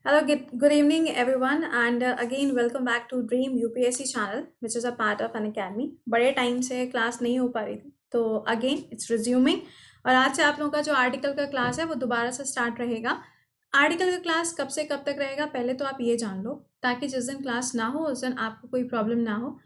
Hello, good evening, everyone, and again, welcome back to Dream UPSC channel, which is a part of an academy. बड़े time से class नहीं हो पा रही थी, तो अगेन इट्स रिज्यूमिंग। और आज से आप लोगों का जो आर्टिकल का क्लास है वो दोबारा से स्टार्ट रहेगा। आर्टिकल का क्लास कब से कब तक रहेगा पहले तो आप ये जान लो, ताकि जिस दिन क्लास ना हो उस दिन आपको कोई प्रॉब्लम ना हो।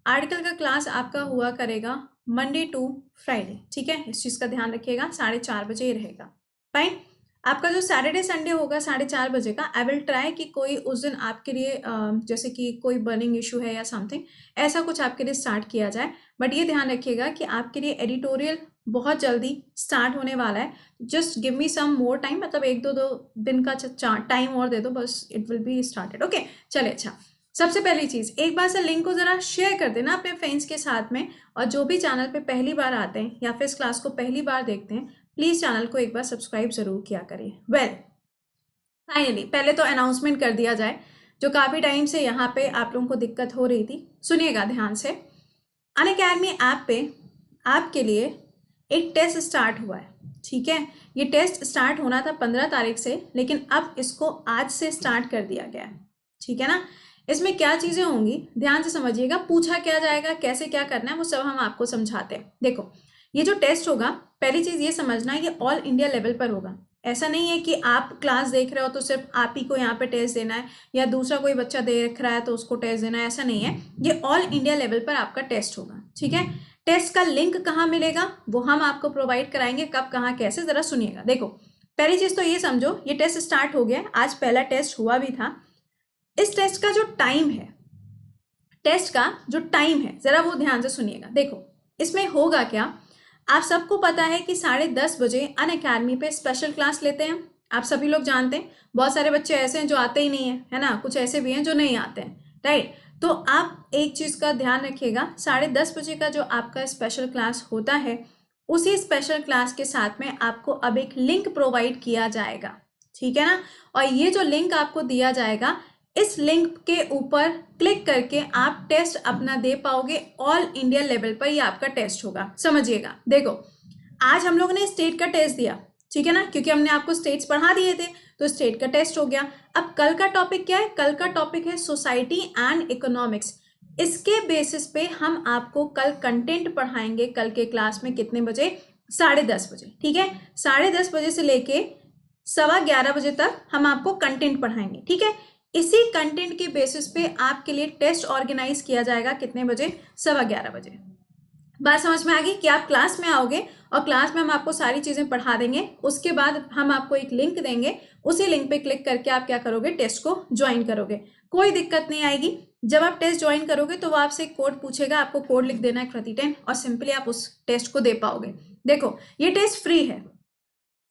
आर्टिकल का क्लास आपका हुआ करेगा मंडे टू फ्राइडे, ठीक है। इस चीज़ का ध्यान रखिएगा, 4:30 बजे ही रहेगा। फाइन। आपका जो सैटरडे संडे होगा 4:30 बजे का, आई विल ट्राई कि कोई उस दिन आपके लिए जैसे कि कोई बर्निंग इशू है या समथिंग, ऐसा कुछ आपके लिए स्टार्ट किया जाए। बट ये ध्यान रखिएगा कि आपके लिए एडिटोरियल बहुत जल्दी स्टार्ट होने वाला है। जस्ट गिव मी सम मोर टाइम, मतलब एक दो दिन का टाइम और दे दो बस, it will be started. Okay, चले। अच्छा, सबसे पहली चीज़, एक बार से लिंक को ज़रा शेयर कर देना अपने फ्रेंड्स के साथ में। और जो भी चैनल पे पहली बार आते हैं या फिर इस क्लास को पहली बार देखते हैं, प्लीज़ चैनल को एक बार सब्सक्राइब ज़रूर किया करिए। वेल, फाइनली पहले तो अनाउंसमेंट कर दिया जाए, जो काफ़ी टाइम से यहाँ पे आप लोगों को दिक्कत हो रही थी। सुनिएगा ध्यान से। अनअकैडमी ऐप पे आपके लिए एक टेस्ट स्टार्ट हुआ है, ठीक है। ये टेस्ट स्टार्ट होना था 15 तारीख से, लेकिन अब इसको आज से स्टार्ट कर दिया गया है, ठीक है ना। इसमें क्या चीज़ें होंगी ध्यान से समझिएगा, पूछा क्या जाएगा, कैसे क्या करना है, वो सब हम आपको समझाते हैं। देखो, ये जो टेस्ट होगा, पहली चीज़ ये समझना है, ये ऑल इंडिया लेवल पर होगा। ऐसा नहीं है कि आप क्लास देख रहे हो तो सिर्फ आप ही को यहाँ पे टेस्ट देना है, या दूसरा कोई बच्चा देख रहा है तो उसको टेस्ट देना है, ऐसा नहीं है। ये ऑल इंडिया लेवल पर आपका टेस्ट होगा, ठीक है। टेस्ट का लिंक कहाँ मिलेगा वो हम आपको प्रोवाइड कराएंगे, कब कहाँ कैसे, ज़रा सुनिएगा। देखो, पहली चीज़ तो ये समझो, ये टेस्ट स्टार्ट हो गया, आज पहला टेस्ट हुआ भी था। इस टेस्ट का जो टाइम है, ज़रा वो ध्यान से सुनिएगा। देखो, इसमें होगा क्या, आप सबको पता है कि 10:30 बजे अनअकैडमी पे स्पेशल क्लास लेते हैं। आप सभी लोग जानते हैं, बहुत सारे बच्चे ऐसे हैं जो आते ही नहीं है ना, कुछ ऐसे भी हैं जो नहीं आते हैं, राइट। तो आप एक चीज़ का ध्यान रखिएगा, 10:30 बजे का जो आपका स्पेशल क्लास होता है, उसी स्पेशल क्लास के साथ में आपको अब एक लिंक प्रोवाइड किया जाएगा, ठीक है ना। और ये जो लिंक आपको दिया जाएगा, इस लिंक के ऊपर क्लिक करके आप टेस्ट अपना दे पाओगे। ऑल इंडिया लेवल पर ये आपका टेस्ट होगा, समझिएगा। देखो, आज हम लोगों ने स्टेट का टेस्ट दिया, ठीक है ना, क्योंकि हमने आपको स्टेट्स पढ़ा दिए थे, तो स्टेट का टेस्ट हो गया। अब कल का टॉपिक क्या है, कल का टॉपिक है सोसाइटी एंड इकोनॉमिक्स। इसके बेसिस पे हम आपको कल कंटेंट पढ़ाएंगे, कल के क्लास में कितने बजे, 10:30 बजे, ठीक है। 10:30 बजे से लेके 11:15 बजे तक हम आपको कंटेंट पढ़ाएंगे, ठीक है। इसी कंटेंट के बेसिस पे आपके लिए टेस्ट ऑर्गेनाइज किया जाएगा, कितने बजे, 11:15 बजे। बात समझ में आ गई कि आप क्लास में आओगे और क्लास में हम आपको सारी चीज़ें पढ़ा देंगे। उसके बाद हम आपको एक लिंक देंगे, उसी लिंक पे क्लिक करके आप क्या करोगे, टेस्ट को ज्वाइन करोगे। कोई दिक्कत नहीं आएगी। जब आप टेस्ट ज्वाइन करोगे तो वो आपसे एक कोड पूछेगा, आपको कोड लिख देना है Krati10, और सिंपली आप उस टेस्ट को दे पाओगे। देखो, ये टेस्ट फ्री है,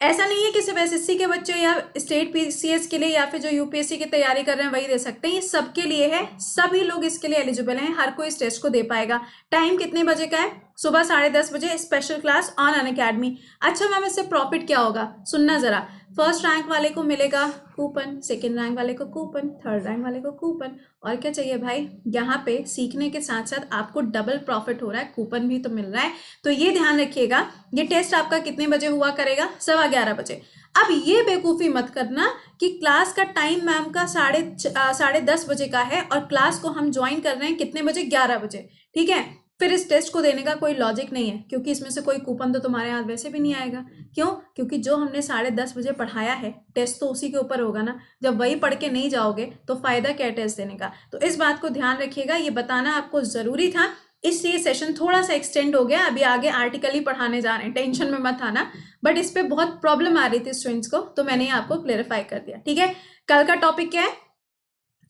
ऐसा नहीं है कि सिर्फ एसएससी के बच्चे या स्टेट पीसीएस के लिए या फिर जो यूपीएससी की तैयारी कर रहे हैं वही दे सकते हैं। ये सबके लिए है, सभी लोग इसके लिए एलिजिबल हैं, हर कोई इस टेस्ट को दे पाएगा। टाइम कितने बजे का है, सुबह 10:30 बजे, स्पेशल क्लास ऑन अनअकैडमी। अच्छा मैम, इससे प्रॉफिट क्या होगा, सुनना जरा। फर्स्ट रैंक वाले को मिलेगा कूपन, सेकेंड रैंक वाले को कूपन, थर्ड रैंक वाले को कूपन, और क्या चाहिए भाई। यहाँ पे सीखने के साथ साथ आपको डबल प्रॉफिट हो रहा है, कूपन भी तो मिल रहा है। तो ये ध्यान रखिएगा, ये टेस्ट आपका कितने बजे हुआ करेगा, 11:15 बजे। अब ये बेवकूफ़ी मत करना कि क्लास का टाइम मैम का 10:30 बजे का है और क्लास को हम ज्वाइन कर रहे हैं कितने बजे, 11 बजे, ठीक है। फिर इस टेस्ट को देने का कोई लॉजिक नहीं है, क्योंकि इसमें से कोई कूपन तो तुम्हारे हाथ वैसे भी नहीं आएगा। क्यों, क्योंकि जो हमने 10:30 बजे पढ़ाया है, टेस्ट तो उसी के ऊपर होगा ना। जब वही पढ़ के नहीं जाओगे तो फायदा क्या टेस्ट देने का। तो इस बात को ध्यान रखिएगा, ये बताना आपको ज़रूरी था। इसलिए सेशन थोड़ा सा एक्सटेंड हो गया, अभी आगे आर्टिकल ही पढ़ाने जा रहे हैं, टेंशन में मत आना। बट इस पर बहुत प्रॉब्लम आ रही थी स्टूडेंट्स को, तो मैंने आपको क्लेरिफाई कर दिया, ठीक है। कल का टॉपिक क्या है,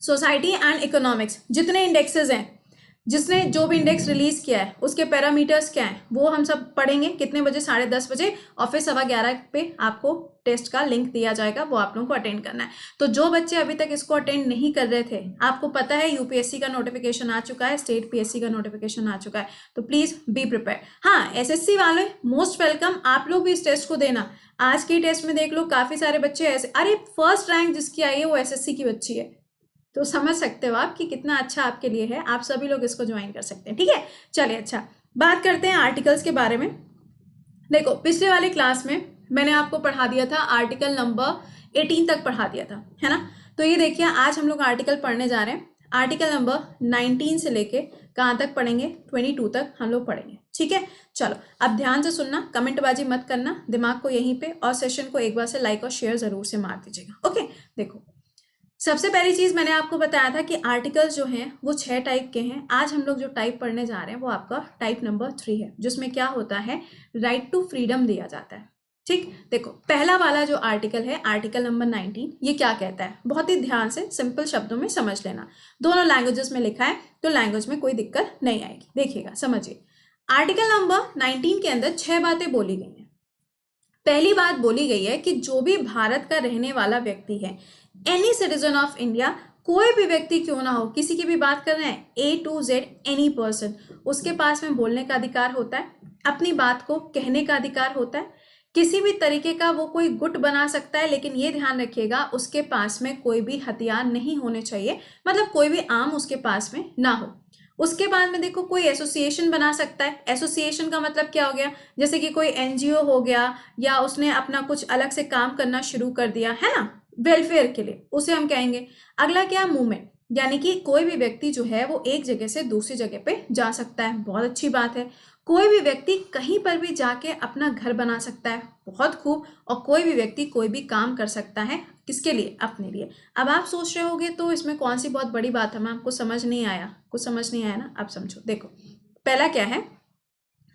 सोसाइटी एंड इकोनॉमिक्स। जितने इंडेक्सेस हैं, जिसने जो भी इंडेक्स रिलीज किया है उसके पैरामीटर्स क्या हैं, वो हम सब पढ़ेंगे कितने बजे, 10:30 बजे। और फिर 11:15 पे आपको टेस्ट का लिंक दिया जाएगा, वो आप लोगों को अटेंड करना है। तो जो बच्चे अभी तक इसको अटेंड नहीं कर रहे थे, आपको पता है यूपीएससी का नोटिफिकेशन आ चुका है, स्टेट पीएससी का नोटिफिकेशन आ चुका है, तो प्लीज बी प्रिपेयर। हाँ, एसएससी वाले मोस्ट वेलकम, आप लोग भी इस टेस्ट को देना। आज के टेस्ट में देख लो, काफी सारे बच्चे ऐसे, अरे फर्स्ट रैंक जिसकी आई है वो एसएससी की बच्ची है, तो समझ सकते हो आप कि कितना अच्छा आपके लिए है। आप सभी लोग इसको ज्वाइन कर सकते हैं, ठीक है। चलिए, अच्छा बात करते हैं आर्टिकल्स के बारे में। देखो, पिछले वाले क्लास में मैंने आपको पढ़ा दिया था, आर्टिकल नंबर 18 तक पढ़ा दिया था, है ना। तो ये देखिए आज हम लोग आर्टिकल पढ़ने जा रहे हैं। आर्टिकल नंबर 19 से लेके कहाँ तक पढ़ेंगे, 22 तक हम लोग पढ़ेंगे। ठीक है, चलो अब ध्यान से सुनना, कमेंटबाजी मत करना, दिमाग को यहीं पे, और सेशन को एक बार से लाइक और शेयर जरूर से मार दीजिएगा। ओके, देखो सबसे पहली चीज मैंने आपको बताया था कि आर्टिकल्स जो हैं वो 6 टाइप के हैं। आज हम लोग जो टाइप पढ़ने जा रहे हैं वो आपका टाइप नंबर 3 है, जिसमें क्या होता है, राइट टू फ्रीडम दिया जाता है। ठीक, देखो पहला वाला जो आर्टिकल है, आर्टिकल नंबर 19, ये क्या कहता है, बहुत ही ध्यान से सिंपल शब्दों में समझ लेना। दोनों लैंग्वेजेस में लिखा है तो लैंग्वेज में कोई दिक्कत नहीं आएगी। देखिएगा, समझिए। आर्टिकल नंबर 19 के अंदर 6 बातें बोली गई हैं। पहली बात बोली गई है कि जो भी भारत का रहने वाला व्यक्ति है, एनी सिटीजन ऑफ इंडिया, कोई भी व्यक्ति क्यों ना हो, किसी की भी बात कर रहे हैं, A to Z any person, उसके पास में बोलने का अधिकार होता है, अपनी बात को कहने का अधिकार होता है। किसी भी तरीके का वो कोई गुट बना सकता है, लेकिन ये ध्यान रखिएगा उसके पास में कोई भी हथियार नहीं होने चाहिए, मतलब कोई भी आर्म उसके पास में ना हो। उसके बाद में देखो कोई एसोसिएशन बना सकता है। एसोसिएशन का मतलब क्या हो गया, जैसे कि कोई एनजीओ हो गया, या उसने अपना कुछ अलग से काम करना शुरू कर दिया है ना, वेलफेयर के लिए, उसे हम कहेंगे। अगला क्या, मूवमेंट, यानी कि कोई भी व्यक्ति जो है वो एक जगह से दूसरी जगह पे जा सकता है, बहुत अच्छी बात है। कोई भी व्यक्ति कहीं पर भी जाके अपना घर बना सकता है, बहुत खूब। और कोई भी व्यक्ति कोई भी काम कर सकता है, किसके लिए, अपने लिए। अब आप सोच रहे होगे तो इसमें कौन सी बहुत बड़ी बात है, मैं आपको समझ नहीं आया, कुछ समझ नहीं आया ना, अब समझो। देखो पहला क्या है,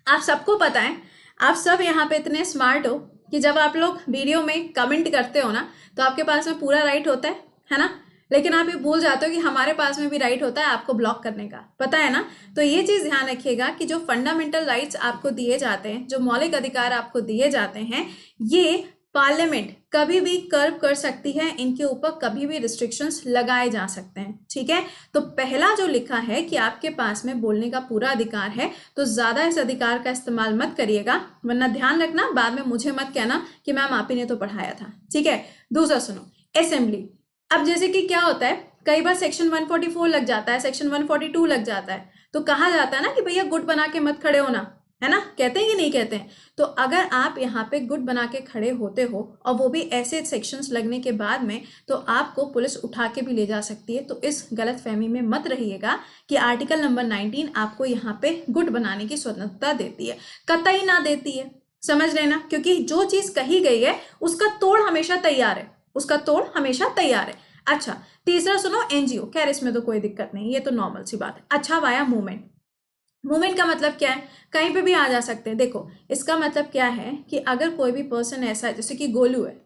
आप सबको पता है, आप सब यहाँ पे इतने स्मार्ट हो कि जब आप लोग वीडियो में कमेंट करते हो ना, तो आपके पास में पूरा राइट होता है ना, लेकिन आप ये भूल जाते हो कि हमारे पास में भी राइट होता है आपको ब्लॉक करने का, पता है ना। तो ये चीज ध्यान रखिएगा कि जो फंडामेंटल राइट्स आपको दिए जाते हैं, जो मौलिक अधिकार आपको दिए जाते हैं, ये पार्लियामेंट कभी भी कर्व कर सकती है, इनके ऊपर कभी भी रिस्ट्रिक्शंस लगाए जा सकते हैं। ठीक है, तो पहला जो लिखा है कि आपके पास में बोलने का पूरा अधिकार है, तो ज्यादा इस अधिकार का इस्तेमाल मत करिएगा, वरना ध्यान रखना बाद में मुझे मत कहना कि मैम आप ही ने तो पढ़ाया था। ठीक है, दूसरा सुनो, असेंबली। अब जैसे कि क्या होता है, कई बार सेक्शन 144 लग जाता है, सेक्शन 142 लग जाता है, तो कहा जाता है ना कि भैया गुट बना के मत खड़े होना, है ना, कहते हैं कि नहीं कहते हैं। तो अगर आप यहाँ पे गुट बना के खड़े होते हो, और वो भी ऐसे सेक्शंस लगने के बाद में, तो आपको पुलिस उठा के भी ले जा सकती है। तो इस गलत फहमी में मत रहिएगा कि आर्टिकल नंबर 19 आपको यहाँ पे गुट बनाने की स्वतंत्रता देती है, कतई ना देती है, समझ लेना। क्योंकि जो चीज कही गई है उसका तोड़ हमेशा तैयार है, उसका तोड़ हमेशा तैयार है। अच्छा, तीसरा सुनो, एनजीओ, खैर इसमें तो कोई दिक्कत नहीं, ये तो नॉर्मल सी बात है। अच्छा, वाया मूवमेंट। मूवमेंट का मतलब क्या है, कहीं पे भी आ जा सकते हैं। देखो इसका मतलब क्या है कि अगर कोई भी पर्सन ऐसा है, जैसे कि गोलू है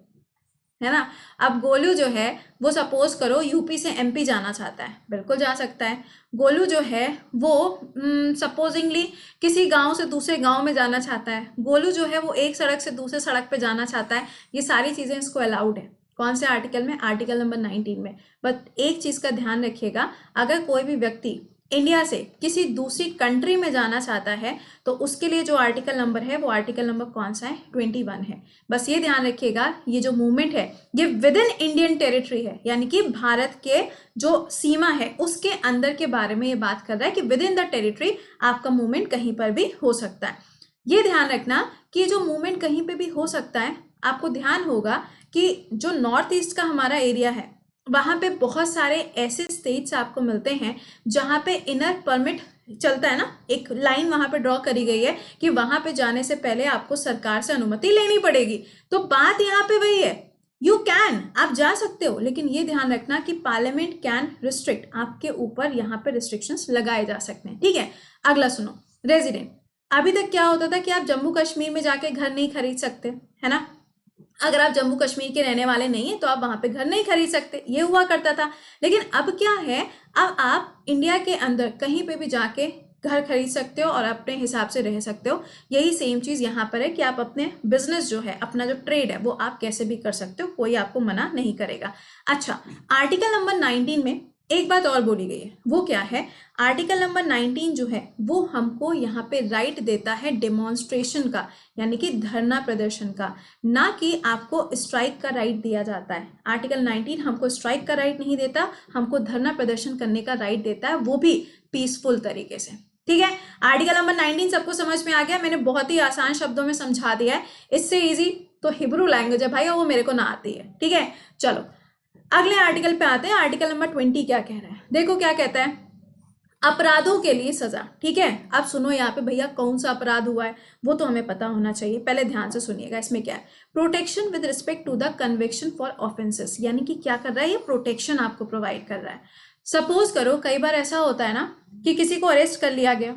ना, अब गोलू जो है वो सपोज करो यूपी से एमपी जाना चाहता है, बिल्कुल जा सकता है। गोलू जो है वो सपोजिंगली किसी गांव से दूसरे गांव में जाना चाहता है। गोलू जो है वो एक सड़क से दूसरे सड़क पे जाना चाहता है। ये सारी चीजें इसको अलाउड है। कौन से आर्टिकल में, आर्टिकल नंबर 19 में। बट एक चीज का ध्यान रखिएगा, अगर कोई भी व्यक्ति इंडिया से किसी दूसरी कंट्री में जाना चाहता है, तो उसके लिए जो आर्टिकल नंबर है वो आर्टिकल नंबर कौन सा है, 21 है। बस ये ध्यान रखिएगा, ये जो मूवमेंट है ये विद इन इंडियन टेरिटरी है, यानी कि भारत के जो सीमा है उसके अंदर के बारे में ये बात कर रहा है कि विद इन द टेरिटरी आपका मूवमेंट कहीं पर भी हो सकता है। ये ध्यान रखना कि जो मूवमेंट कहीं पर भी हो सकता है, आपको ध्यान होगा कि जो नॉर्थ ईस्ट का हमारा एरिया है, वहां पे बहुत सारे ऐसे स्टेट्स आपको मिलते हैं जहां पे इनर परमिट चलता है ना, एक लाइन वहां पे ड्रॉ करी गई है कि वहां पे जाने से पहले आपको सरकार से अनुमति लेनी पड़ेगी। तो बात यहाँ पे वही है, यू कैन, आप जा सकते हो, लेकिन ये ध्यान रखना कि पार्लियामेंट कैन रिस्ट्रिक्ट, आपके ऊपर यहाँ पे रिस्ट्रिक्शंस लगाए जा सकते हैं। ठीक है, अगला सुनो, रेजिडेंट। अभी तक क्या होता था कि आप जम्मू कश्मीर में जाके घर नहीं खरीद सकते, है ना, अगर आप जम्मू कश्मीर के रहने वाले नहीं है तो आप वहां पे घर नहीं खरीद सकते, ये हुआ करता था। लेकिन अब क्या है, अब आप इंडिया के अंदर कहीं पे भी जाके घर खरीद सकते हो और अपने हिसाब से रह सकते हो। यही सेम चीज यहाँ पर है कि आप अपने बिजनेस जो है, अपना जो ट्रेड है, वो आप कैसे भी कर सकते हो, कोई आपको मना नहीं करेगा। अच्छा, आर्टिकल नंबर 19 में एक बात और बोली गई है, वो क्या है, आर्टिकल नंबर 19 जो है वो हमको यहाँ पे राइट देता है डेमोन्स्ट्रेशन का, यानी कि धरना प्रदर्शन का, ना कि आपको स्ट्राइक का राइट दिया जाता है। आर्टिकल 19 हमको स्ट्राइक का राइट नहीं देता, हमको धरना प्रदर्शन करने का राइट देता है, वो भी पीसफुल तरीके से। ठीक है, आर्टिकल नंबर 19 सबको समझ में आ गया, मैंने बहुत ही आसान शब्दों में समझा दिया है। इससे इजी तो हिब्रू लैंग्वेज है भाई, और वो मेरे को ना आती है। ठीक है, चलो अगले आर्टिकल पे आते हैं। आर्टिकल नंबर 20 क्या कह रहा है, देखो क्या कहता है, अपराधों के लिए सजा। ठीक है, अब सुनो यहाँ पे भैया कौन सा अपराध हुआ है वो तो हमें पता होना चाहिए, पहले ध्यान से सुनिएगा। इसमें क्या है, protection with respect to the conviction for offences, यानी कि क्या कर रहा है, ये प्रोटेक्शन आपको प्रोवाइड कर रहा है। सपोज करो कई बार ऐसा होता है ना कि किसी को अरेस्ट कर लिया गया,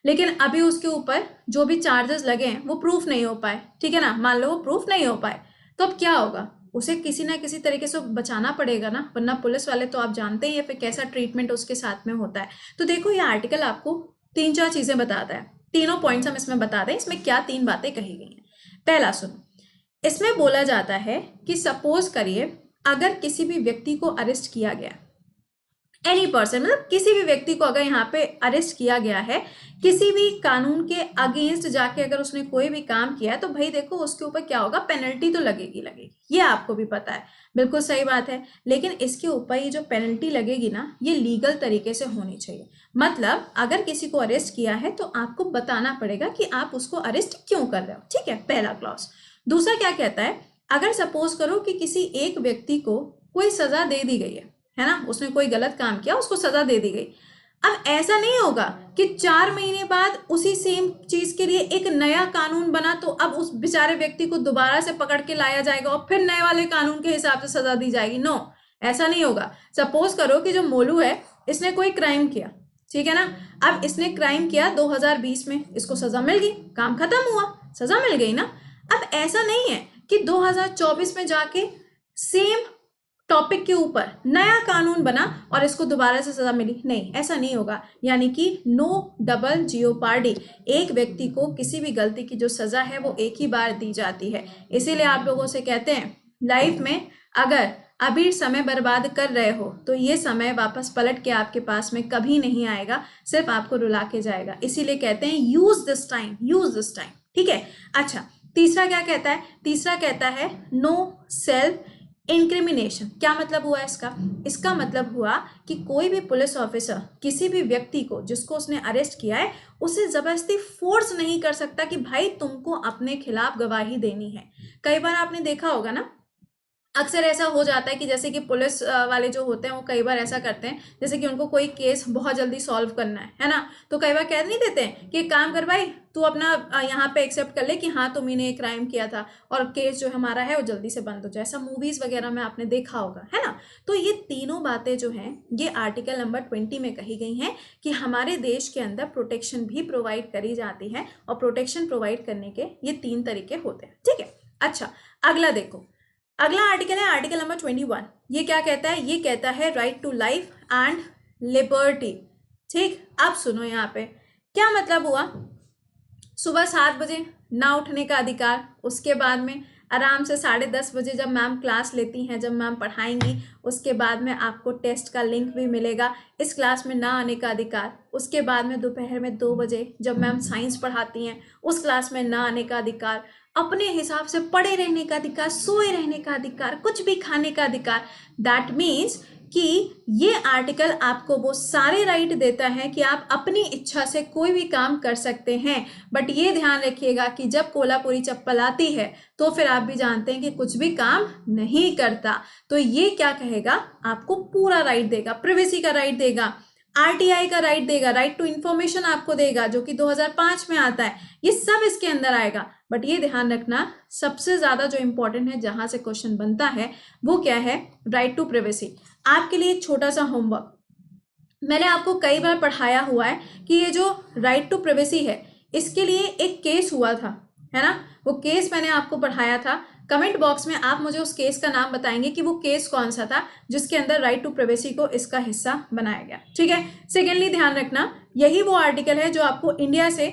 लेकिन अभी उसके ऊपर जो भी चार्जेस लगे हैं वो प्रूफ नहीं हो पाए, ठीक है ना, मान लो वो प्रूफ नहीं हो पाए, तो अब क्या होगा, उसे किसी ना किसी तरीके से बचाना पड़ेगा ना, वरना पुलिस वाले तो आप जानते ही है फिर कैसा ट्रीटमेंट उसके साथ में होता है। तो देखो ये आर्टिकल आपको 3-4 चीजें बताता है, तीनों पॉइंट्स हम इसमें बता दें, इसमें क्या 3 बातें कही गई हैं। पहला सुनो, इसमें बोला जाता है कि सपोज करिए अगर किसी भी व्यक्ति को अरेस्ट किया गया, एनी पर्सन, मतलब किसी भी व्यक्ति को अगर यहाँ पे अरेस्ट किया गया है किसी भी कानून के अगेंस्ट जाके, अगर उसने कोई भी काम किया है तो भाई देखो उसके ऊपर क्या होगा, पेनल्टी तो लगेगी, ये आपको भी पता है, बिल्कुल सही बात है। लेकिन इसके ऊपर ये जो पेनल्टी लगेगी ना, ये लीगल तरीके से होनी चाहिए। मतलब अगर किसी को अरेस्ट किया है तो आपको बताना पड़ेगा कि आप उसको अरेस्ट क्यों कर रहे हो, ठीक है, पहला क्लॉज। दूसरा क्या कहता है, अगर सपोज करो कि किसी एक व्यक्ति को कोई सजा दे दी गई है ना, उसने कोई गलत काम किया, उसको सजा दे दी गई, अब ऐसा नहीं होगा कि 4 महीने बाद उसी सेम चीज के लिए एक नया कानून बना तो अब उस बेचारे व्यक्ति को दोबारा से पकड़ के लाया जाएगा और फिर नए वाले कानून के हिसाब से सजा दी जाएगी। नो, ऐसा नहीं होगा। सपोज करो कि जो मोलू है इसने कोई क्राइम किया, ठीक है ना, अब इसने क्राइम किया 2020 में, इसको सजा मिल गई, काम खत्म हुआ, सजा मिल गई ना। अब ऐसा नहीं है कि 2024 में जाके सेम टॉपिक के ऊपर नया कानून बना और इसको दोबारा से सजा मिली, नहीं, ऐसा नहीं होगा। यानी कि नो डबल जियोपार्डी, एक व्यक्ति को किसी भी गलती की जो सजा है वो एक ही बार दी जाती है। इसीलिए आप लोगों से कहते हैं लाइफ में अगर अभी समय बर्बाद कर रहे हो तो ये समय वापस पलट के आपके पास में कभी नहीं आएगा, सिर्फ आपको रुला के जाएगा। इसीलिए कहते हैं use this time, use this time, ठीक है। अच्छा, तीसरा क्या कहता है, तीसरा कहता है नो सेल्फ इंक्रिमिनेशन। क्या मतलब हुआ इसका, इसका मतलब हुआ कि कोई भी पुलिस ऑफिसर किसी भी व्यक्ति को जिसको उसने अरेस्ट किया है उसे जबरदस्ती फोर्स नहीं कर सकता कि भाई तुमको अपने खिलाफ गवाही देनी है। कई बार आपने देखा होगा ना, अक्सर ऐसा हो जाता है कि जैसे कि पुलिस वाले जो होते हैं वो कई बार ऐसा करते हैं, जैसे कि उनको कोई केस बहुत जल्दी सॉल्व करना है ना, तो कई बार कह नहीं देते हैं कि एक काम कर भाई तू अपना यहाँ पे एक्सेप्ट कर ले कि हाँ तुमने एक क्राइम किया था और केस जो हमारा है वो जल्दी से बंद हो जाए। ऐसा मूवीज वगैरह में आपने देखा होगा, है ना। तो ये तीनों बातें जो हैं ये आर्टिकल नंबर 20 में कही गई हैं कि हमारे देश के अंदर प्रोटेक्शन भी प्रोवाइड करी जाती है और प्रोटेक्शन प्रोवाइड करने के ये 3 तरीके होते हैं, ठीक है। अच्छा, अगला देखो, अगला आर्टिकल है आर्टिकल नंबर 21। ये क्या कहता है, ये कहता है right to life and liberty, ठीक। अब सुनो यहाँ पे क्या मतलब हुआ, सुबह 7 बजे ना उठने का अधिकार, उसके बाद में आराम से 10:30 बजे जब मैम क्लास लेती हैं, जब मैम पढ़ाएंगी उसके बाद में आपको टेस्ट का लिंक भी मिलेगा, इस क्लास में ना आने का अधिकार। उसके बाद में दोपहर में 2 बजे जब मैम साइंस पढ़ाती हैं उस क्लास में ना आने का अधिकार, अपने हिसाब से पड़े रहने का अधिकार, सोए रहने का अधिकार, कुछ भी खाने का अधिकार। दैट मीन्स कि ये आर्टिकल आपको वो सारे राइट देता है कि आप अपनी इच्छा से कोई भी काम कर सकते हैं। बट ये ध्यान रखिएगा कि जब कोल्हापुरी चप्पल आती है तो फिर आप भी जानते हैं कि कुछ भी काम नहीं करता। तो ये क्या कहेगा, आपको पूरा राइट देगा, प्रिवेसी का राइट देगा, आरटीआई का राइट देगा, राइट टू इंफॉर्मेशन आपको देगा जो कि 2005 में आता है, ये सब इसके अंदर आएगा। बट ये ध्यान रखना सबसे ज्यादा जो इंपॉर्टेंट है, जहां से क्वेश्चन बनता है वो क्या है, राइट टू प्राइवेसी। आपके लिए एक छोटा सा होमवर्क, मैंने आपको कई बार पढ़ाया हुआ है कि ये जो राइट टू प्राइवेसी है इसके लिए एक केस हुआ था, है ना, वो केस मैंने आपको पढ़ाया था। कमेंट बॉक्स में आप मुझे उस केस का नाम बताएंगे कि वो केस कौन सा था जिसके अंदर राइट टू प्राइवेसी को इसका हिस्सा बनाया गया, ठीक है। सेकेंडली ध्यान रखना, यही वो आर्टिकल है जो आपको इंडिया से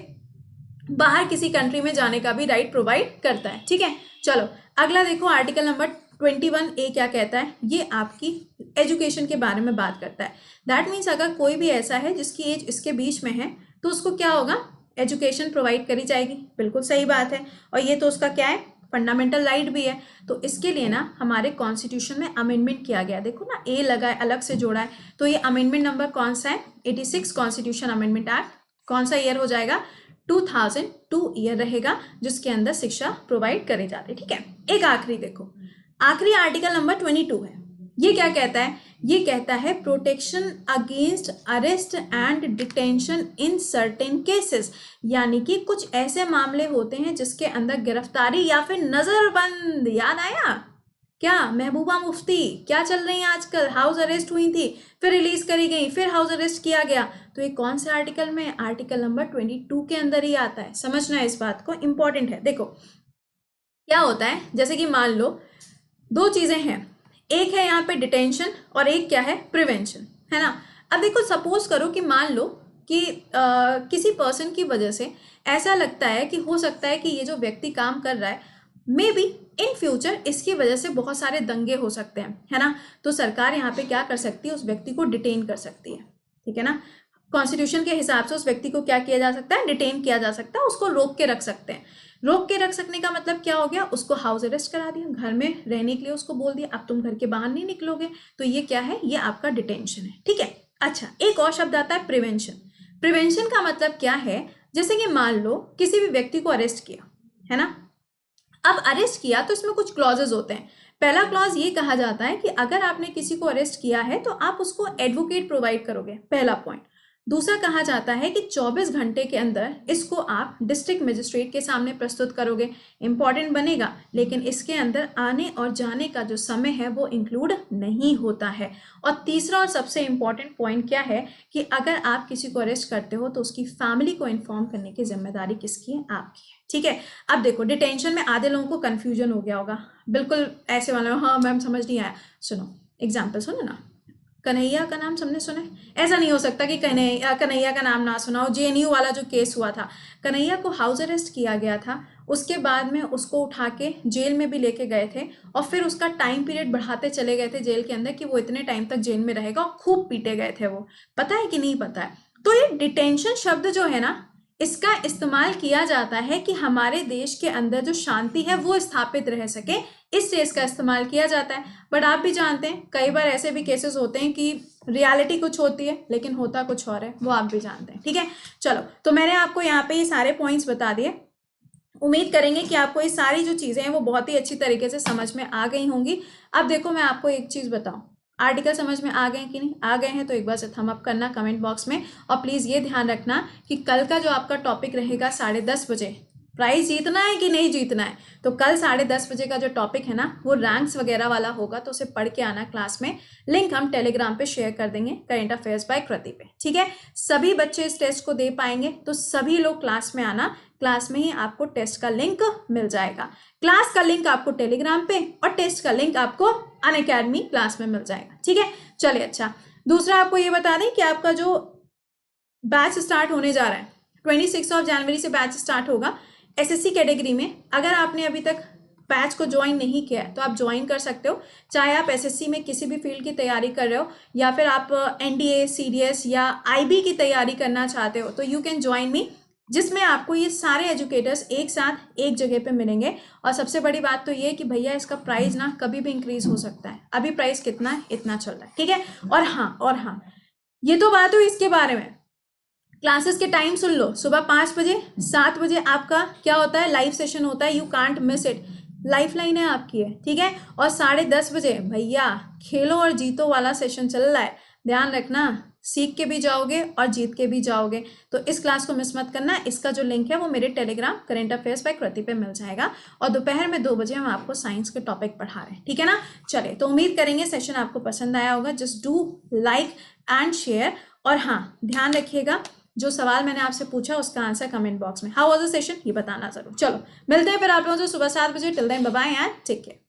बाहर किसी कंट्री में जाने का भी राइट प्रोवाइड करता है, ठीक है। चलो अगला देखो, आर्टिकल नंबर 21A क्या कहता है, ये आपकी एजुकेशन के बारे में बात करता है। दैट मीन्स अगर कोई भी ऐसा है जिसकी एज इसके बीच में है तो उसको क्या होगा, एजुकेशन प्रोवाइड करी जाएगी, बिल्कुल सही बात है। और ये तो उसका क्या है, फंडामेंटल राइट भी है। तो इसके लिए ना हमारे कॉन्स्टिट्यूशन में अमेंडमेंट किया गया, देखो ना ए लगा है, अलग से जोड़ा है, तो ये अमेंडमेंट नंबर कौन सा है, 86 कॉन्स्टिट्यूशन अमेंडमेंट एक्ट, कौन सा ईयर हो जाएगा, 2002 ईयर रहेगा, जिसके अंदर शिक्षा प्रोवाइड करे जाते, ठीक है। एक आखिरी देखो, आखिरी आर्टिकल नंबर 22 है, ये क्या कहता है? ये कहता है protection against arrest and detention in certain cases, यानी कि कुछ ऐसे मामले होते हैं जिसके अंदर गिरफ्तारी या फिर नजरबंद, याद आया क्या? महबूबा मुफ्ती क्या चल रही हैं आजकल, हाउस अरेस्ट हुई थी, फिर रिलीज करी गई, फिर हाउस अरेस्ट किया गया। तो ये कौन से आर्टिकल में? आर्टिकल नंबर 22 के अंदर ही आता है। समझना है इस बात को, इंपॉर्टेंट है। देखो क्या होता है, जैसे कि मान लो दो चीजें हैं, एक है यहाँ पे डिटेंशन और एक क्या है? प्रिवेंशन, है ना। अब देखो सपोज करो कि मान लो कि किसी पर्सन की वजह से ऐसा लगता है कि हो सकता है कि ये जो व्यक्ति काम कर रहा है, मे बी इन फ्यूचर इसकी वजह से बहुत सारे दंगे हो सकते हैं, है ना। तो सरकार यहाँ पे क्या कर सकती है? उस व्यक्ति को डिटेन कर सकती है, ठीक है ना। कॉन्स्टिट्यूशन के हिसाब से उस व्यक्ति को क्या किया जा सकता है? डिटेन किया जा सकता है, उसको रोक के रख सकते हैं। रोक के रख सकने का मतलब क्या हो गया? उसको हाउस अरेस्ट करा दिया, घर में रहने के लिए उसको बोल दिया अब तुम घर के बाहर नहीं निकलोगे, तो ये क्या है? ये आपका डिटेंशन है, ठीक है। अच्छा, एक और शब्द आता है प्रिवेंशन। प्रिवेंशन का मतलब क्या है? जैसे कि मान लो किसी भी व्यक्ति को अरेस्ट किया, है ना। अब अरेस्ट किया तो इसमें कुछ क्लॉजेज होते हैं। पहला क्लॉज ये कहा जाता है कि अगर आपने किसी को अरेस्ट किया है तो आप उसको एडवोकेट प्रोवाइड करोगे, पहला पॉइंट। दूसरा कहा जाता है कि 24 घंटे के अंदर इसको आप डिस्ट्रिक्ट मजिस्ट्रेट के सामने प्रस्तुत करोगे। इंपॉर्टेंट बनेगा, लेकिन इसके अंदर आने और जाने का जो समय है वो इंक्लूड नहीं होता है। और तीसरा और सबसे इंपॉर्टेंट पॉइंट क्या है कि अगर आप किसी को अरेस्ट करते हो तो उसकी फैमिली को इन्फॉर्म करने की जिम्मेदारी किसकी है? आपकी है, ठीक है। अब देखो डिटेंशन में आधे लोगों को कंफ्यूजन हो गया होगा, बिल्कुल ऐसे वाले, हाँ मैम समझ नहीं आया। सुनो एग्जाम्पल सुनो ना, कन्हैया का नाम सबने सुना है? ऐसा नहीं हो सकता कि कन्हैया का नाम ना सुना हो। जेएनयू वाला जो केस हुआ था, कन्हैया को हाउस अरेस्ट किया गया था, उसके बाद में उसको उठा के जेल में भी लेके गए थे और फिर उसका टाइम पीरियड बढ़ाते चले गए थे जेल के अंदर कि वो इतने टाइम तक जेल में रहेगा, और खूब पीटे गए थे वो। पता है कि नहीं पता है? तो ये डिटेंशन शब्द जो है ना, इसका इस्तेमाल किया जाता है कि हमारे देश के अंदर जो शांति है वो स्थापित रह सके, इससे इसका इस्तेमाल किया जाता है। बट आप भी जानते हैं कई बार ऐसे भी केसेस होते हैं कि रियलिटी कुछ होती है लेकिन होता कुछ और है, वो आप भी जानते हैं, ठीक है। चलो, तो मैंने आपको यहाँ पे ये सारे पॉइंट्स बता दिए। उम्मीद करेंगे कि आपको ये सारी जो चीजें हैं वो बहुत ही अच्छी तरीके से समझ में आ गई होंगी। अब देखो मैं आपको एक चीज बताऊं, आर्टिकल समझ में आ गए कि नहीं? आ गए हैं तो एक बार से थम अप करना कमेंट बॉक्स में। और प्लीज ये ध्यान रखना कि कल का जो आपका टॉपिक रहेगा 10:30 बजे, प्राइज जीतना है कि नहीं जीतना है, तो कल 10:30 बजे का जो टॉपिक है ना वो रैंक्स वगैरह वाला होगा, तो उसे पढ़ के आना क्लास में। लिंक हम टेलीग्राम पे शेयर कर देंगे, करेंट अफेयर्स बाय कृति पे, ठीक है। सभी बच्चे इस टेस्ट को दे पाएंगे तो सभी लोग क्लास में आना, क्लास में ही आपको टेस्ट का लिंक मिल जाएगा। क्लास का लिंक आपको टेलीग्राम पे और टेस्ट का लिंक आपको अनअकैडमी क्लास में मिल जाएगा, ठीक है। चलिए, अच्छा दूसरा आपको ये बता दें कि आपका जो बैच स्टार्ट होने जा रहा है 26 जनवरी से बैच स्टार्ट होगा एसएससी कैटेगरी में। अगर आपने अभी तक बैच को ज्वाइन नहीं किया है तो आप ज्वाइन कर सकते हो, चाहे आप एसएससी में किसी भी फील्ड की तैयारी कर रहे हो या फिर आप एनडीए, सीडीएस या आईबी की तैयारी करना चाहते हो, तो यू कैन ज्वाइन मी, जिसमें आपको ये सारे एजुकेटर्स एक साथ एक जगह पे मिलेंगे। और सबसे बड़ी बात तो ये कि भैया इसका प्राइस ना कभी भी इंक्रीज हो सकता है, अभी प्राइस कितना है? इतना चल रहा है, ठीक है। और हाँ ये तो बात हुई इसके बारे में। क्लासेस के टाइम सुन लो, सुबह 5 बजे 7 बजे आपका क्या होता है? लाइव सेशन होता है, you can't miss it, life line है आपकी है, ठीक है। और 10:30 बजे भैया खेलो और जीतो वाला सेशन चल रहा है, ध्यान रखना, सीख के भी जाओगे और जीत के भी जाओगे, तो इस क्लास को मिस मत करना। इसका जो लिंक है वो मेरे टेलीग्राम करेंट अफेयर्स बाय कृति पे मिल जाएगा, और दोपहर में 2 बजे हम आपको साइंस के टॉपिक पढ़ा रहे हैं, ठीक है ना। चले, तो उम्मीद करेंगे सेशन आपको पसंद आया होगा। Just do like and share, और हाँ ध्यान रखिएगा जो सवाल मैंने आपसे पूछा उसका आंसर कमेंट बॉक्स में, हाउ वाज द सेशन, ये बताना जरूर। चलो मिलते हैं फिर आप लोगों से सुबह 7 बजे। Till then bye bye and take care.